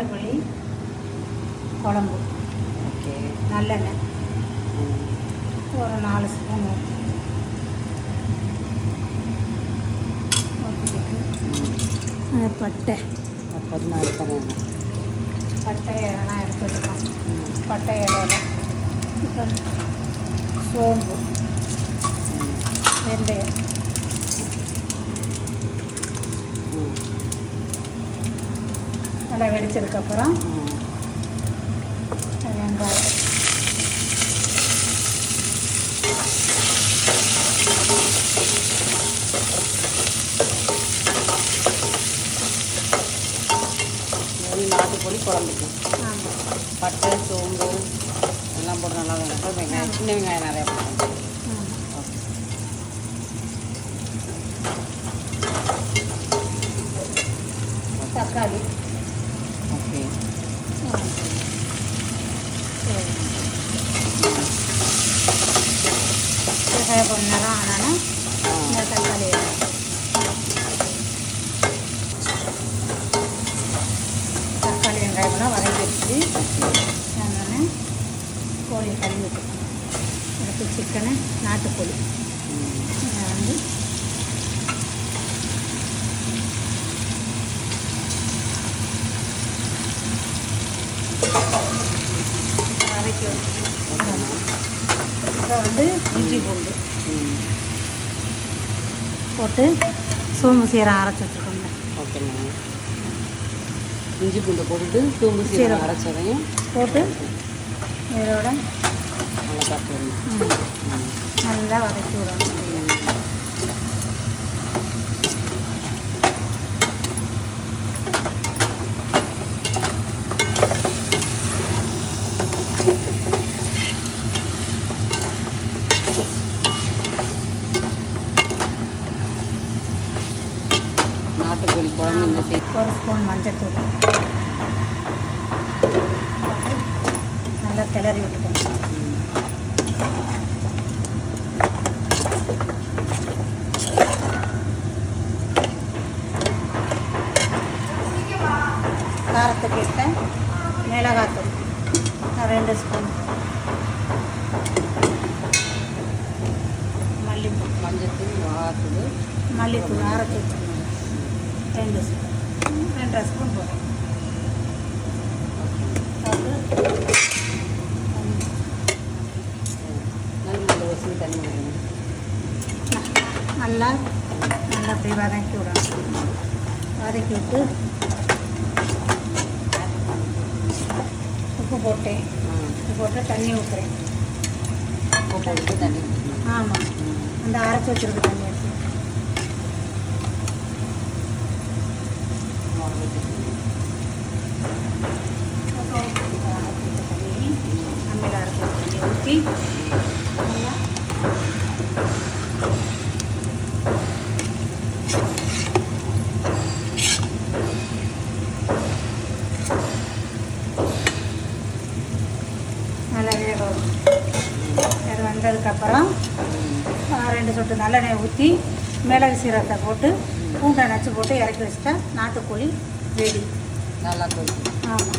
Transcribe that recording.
நாட்டுக்கோழி குழம்பு. ஓகே. நல்லெண்ணெய் ஒரு 4 ஸ்பூன் ஊற்றிக்கிட்டு பட்டை பட்டை இலைலாம் எடுத்து வச்சுக்கோம். பட்டை இலையில இப்போ சோம்பு, வெந்தயம், நல்லா வெடிச்சதுக்கப்புறம் வெங்காயம், நாட்டுக்கோழி குழம்புக்கு ஆமாம் பட்டை சோம்பு எல்லாம் போட்டு நல்லா வேணும். வெங்காயம், சின்ன வெங்காயம் நிறையா போடணும். தக்காளி. ஓகே. கொஞ்ச நேரம் ஆனாலும் இந்த தக்காளி வெங்காயம்லாம் வதங்கிடுச்சு. அதனால கோழி கழுவி வச்சுக்கணும். அடுத்து சிக்கனு, நாட்டுக்கோழி இதை வந்து வதக்கி வச்சுக்கணும். இப்போ வந்து இஞ்சி பூண்டு போட்டு சோம்பு சீரகம் அரைச்சி வச்சுக்கோங்க. ஓகேண்ணா. இஞ்சி பூண்டை போட்டுட்டு சோம்பு சீரகம் அரைச்சதையும் போட்டு இதோட நல்லா சாப்பிடணும். நல்லா வதக்கி விடணும். நாட்டுக்கோழி குழம்பு இந்த ஒரு ஸ்பூன் மஞ்சத்தூள் நல்லா கிளறி விட்டுக்கணும். காரத்துக்கு ஏற்ற மிளகாத்தூள் 2 ஸ்பூன், மல்லித்தூள், மஞ்சத்தூள், மிளகாத்தூள், மல்லித்தூள் அரைச்சி 2 ஸ்பூன், 2.5 ஸ்பூன் போதும். நல்லா அப்படியே வதக்கி விடணும். வதக்கி விட்டு உப்பு போட்டேன். உப்பு போட்டு தண்ணி ஊற்றுறேன். உப்பு போட்டு தண்ணி ஊற்றணும். ஆமாம், அந்த அரைச்சி வச்சுருக்க தண்ணி எடுத்து அம்மியில் அரைச்சி தண்ணி ஊற்றி நல்லா வேக வரும். அது வந்ததுக்கப்புறம் 2 சொட்டு நல்லெண்ணெய் ஊற்றி மிளகு சீரகத்தை போட்டு பூண்டை நச்சு போட்டு இறக்கி வச்சுட்டா நாட்டுக்கோழி ரெடி. நல்லா கொதிக்கும். ஆமாம்.